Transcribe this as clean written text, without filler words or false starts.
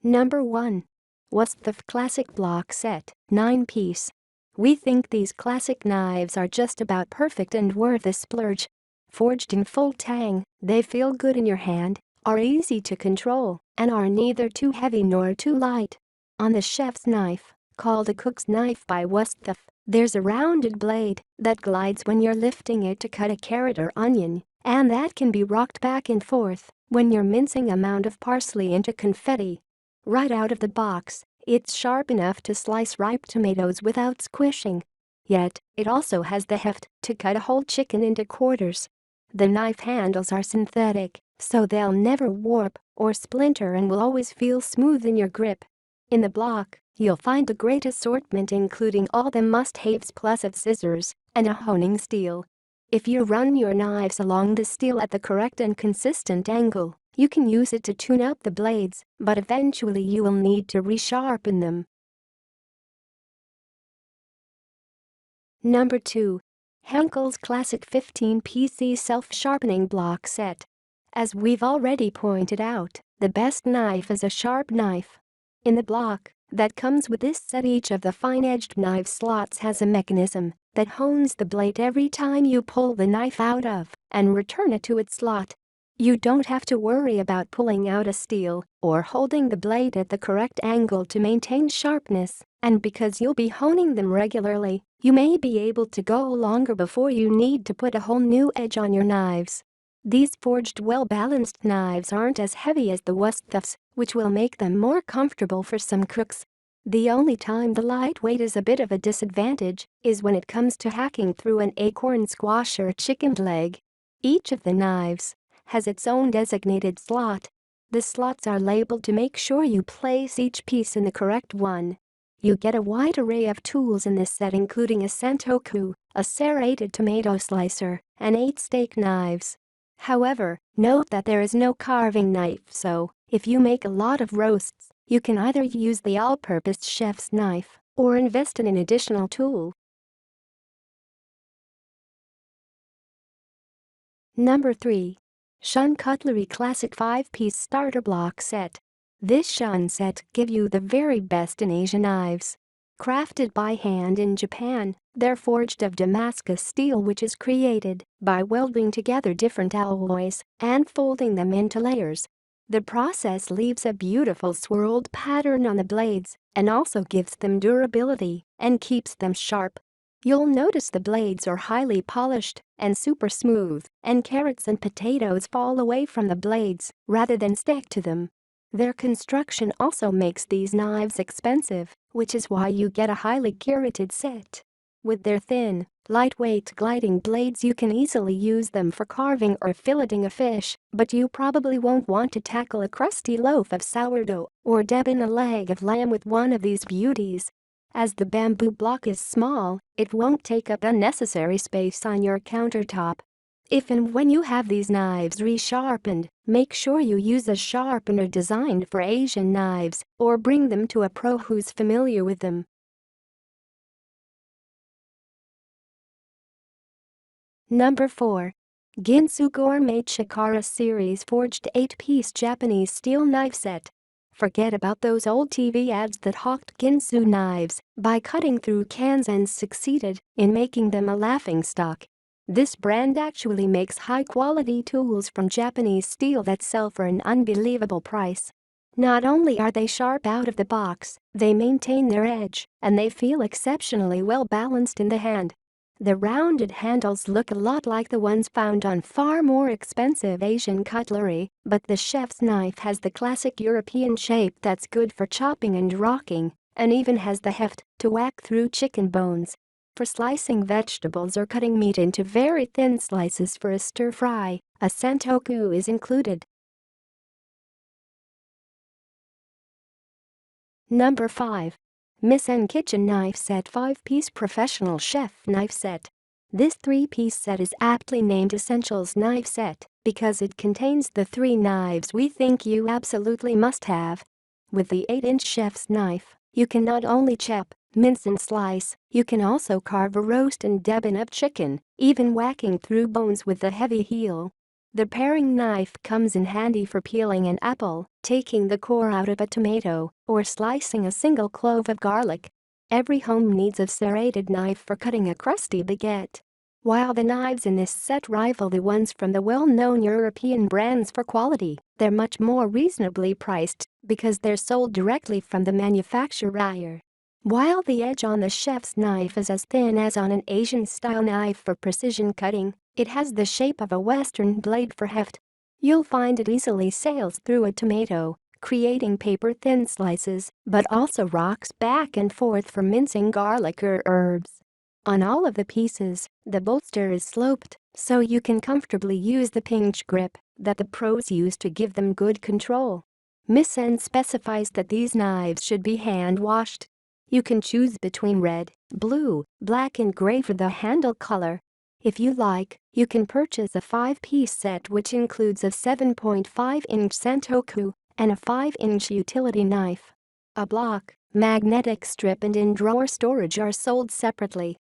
Number 1. Wusthof Classic Block Set, 9-piece. We think these classic knives are just about perfect and worth a splurge. Forged in full tang, they feel good in your hand, are easy to control, and are neither too heavy nor too light. On the chef's knife, called a cook's knife by Wusthof, there's a rounded blade that glides when you're lifting it to cut a carrot or onion, and that can be rocked back and forth when you're mincing a mound of parsley into confetti. Right out of the box, it's sharp enough to slice ripe tomatoes without squishing. Yet, it also has the heft to cut a whole chicken into quarters. The knife handles are synthetic, so they'll never warp or splinter and will always feel smooth in your grip. In the block, you'll find a great assortment including all the must-haves plus of scissors and a honing steel. If you run your knives along the steel at the correct and consistent angle, you can use it to tune up the blades, but eventually you will need to resharpen them. Number 2. Henckels Classic 15-piece Self-Sharpening Block Set. As we've already pointed out, the best knife is a sharp knife. In the block that comes with this set, each of the fine-edged knife slots has a mechanism that hones the blade every time you pull the knife out of and return it to its slot. You don't have to worry about pulling out a steel or holding the blade at the correct angle to maintain sharpness, and because you'll be honing them regularly, you may be able to go longer before you need to put a whole new edge on your knives. These forged well-balanced knives aren't as heavy as the Wusthofs, which will make them more comfortable for some cooks. The only time the lightweight is a bit of a disadvantage is when it comes to hacking through an acorn squash or chicken leg. Each of the knives has its own designated slot. The slots are labeled to make sure you place each piece in the correct one. You get a wide array of tools in this set, including a sentoku, a serrated tomato slicer, and 8 steak knives. However, note that there is no carving knife, so if you make a lot of roasts, you can either use the all-purpose chef's knife or invest in an additional tool. Number 3. Shun Cutlery Classic 5-piece Starter Block Set. This Shun set gives you the very best in Asian knives. Crafted by hand in Japan, they're forged of Damascus steel, which is created by welding together different alloys and folding them into layers. The process leaves a beautiful swirled pattern on the blades and also gives them durability and keeps them sharp. You'll notice the blades are highly polished and super smooth, and carrots and potatoes fall away from the blades rather than stick to them. Their construction also makes these knives expensive, which is why you get a highly curated set. With their thin, lightweight gliding blades, you can easily use them for carving or filleting a fish, but you probably won't want to tackle a crusty loaf of sourdough or debone a leg of lamb with one of these beauties. As the bamboo block is small, it won't take up unnecessary space on your countertop. If and when you have these knives resharpened, make sure you use a sharpener designed for Asian knives or bring them to a pro who's familiar with them. Number 4. Ginsu Gourmet Chikara Series Forged 8-piece Japanese Steel Knife Set. Forget about those old TV ads that hawked Ginsu knives by cutting through cans and succeeded in making them a laughingstock. This brand actually makes high-quality tools from Japanese steel that sell for an unbelievable price. Not only are they sharp out of the box, they maintain their edge, and they feel exceptionally well balanced in the hand. The rounded handles look a lot like the ones found on far more expensive Asian cutlery, but the chef's knife has the classic European shape that's good for chopping and rocking, and even has the heft to whack through chicken bones. For slicing vegetables or cutting meat into very thin slices for a stir-fry, a sentoku is included. Number 5. Misen Kitchen Knife Set 5-piece Professional Chef Knife Set. This 3-piece set is aptly named Essentials Knife Set because it contains the 3 knives we think you absolutely must have. With the 8-inch chef's knife, you can not only chop, mince and slice, you can also carve a roast and debone of chicken, even whacking through bones with the heavy heel. The paring knife comes in handy for peeling an apple, taking the core out of a tomato, or slicing a single clove of garlic. Every home needs a serrated knife for cutting a crusty baguette. While the knives in this set rival the ones from the well-known European brands for quality, they're much more reasonably priced because they're sold directly from the manufacturer. While the edge on the chef's knife is as thin as on an Asian-style knife for precision cutting, it has the shape of a Western blade for heft. You'll find it easily sails through a tomato, creating paper-thin slices, but also rocks back and forth for mincing garlic or herbs. On all of the pieces, the bolster is sloped, so you can comfortably use the pinch grip that the pros use to give them good control. Misen specifies that these knives should be hand-washed. You can choose between red, blue, black and gray for the handle color. If you like, you can purchase a 5-piece set which includes a 7.5-inch santoku and a 5-inch utility knife. A block, magnetic strip and in-drawer storage are sold separately.